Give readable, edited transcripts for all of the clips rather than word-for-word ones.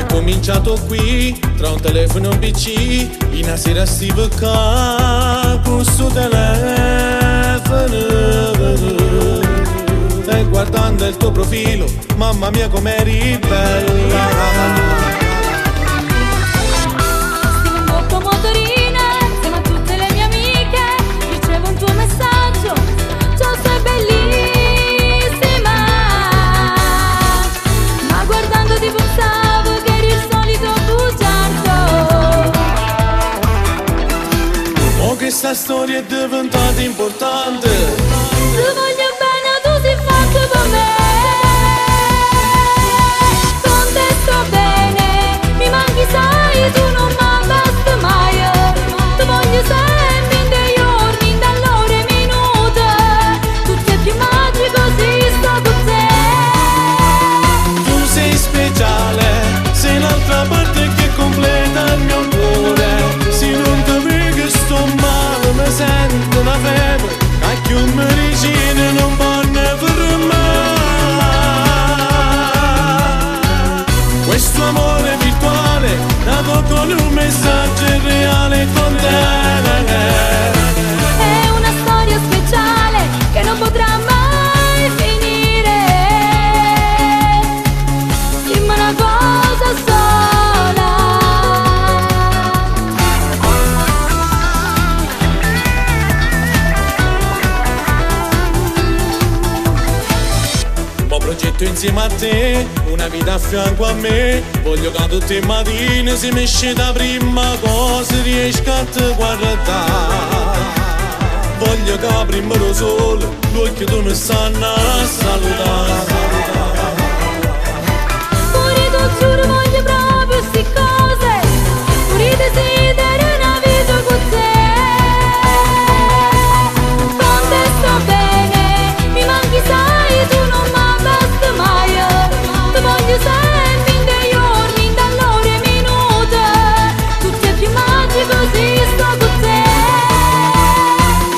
Cominciato qui, tra un telefono e un PC, una sera stive qua, con sto telefono. E guardando il tuo profilo, mamma mia com'eri bella. Stiamo in bocca motorina, insieme a tutte le mie amiche, ricevo un tuo messaggio, ciao sei bellissima. Ma guardando ti pensavo che eri il solito bugiardo. Oh, che sta storia è diventata importante. Ti voglio bene, tu sei fatto per me. Con te sto bene, mi manchi sai, tu non mi basta mai. Ti voglio sempre in dei giorni, dall'ora e minuto. Tutto è più magico se sto con te. Tu sei speciale, sei l'altra parte che completa il mio cuore. Se non ti vedo sto male, mi sento una febbre, a chi un medicina non può ne fermare. Questo amore virtuale, nato con un messaggio reale con te. È una storia speciale che non potrà mai finire. Dimmi una cosa sola. Mo progetto insieme a te, una vita a fianco a me. Voglio che tutte le mattine si mi esce da prima cosa riesco a te guardare. Voglio che prima lo sole, l'occhio tu mi stanno a salutare. Pure tu giuro voglio proprio sti cose. Pure desidero una vita con te. Con te sto bene, mi manchi sai, tu non mi basta mai. Ti voglio sempre in dei giorni, dall'ora e minuto. Tutto è più magico se sto con te.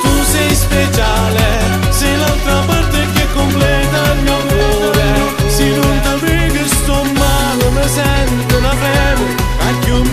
Tu sei speciale, sei l'altra parte che completa il mio cuore. Se non ti vedo sto male, mi sento una febbre, a chi un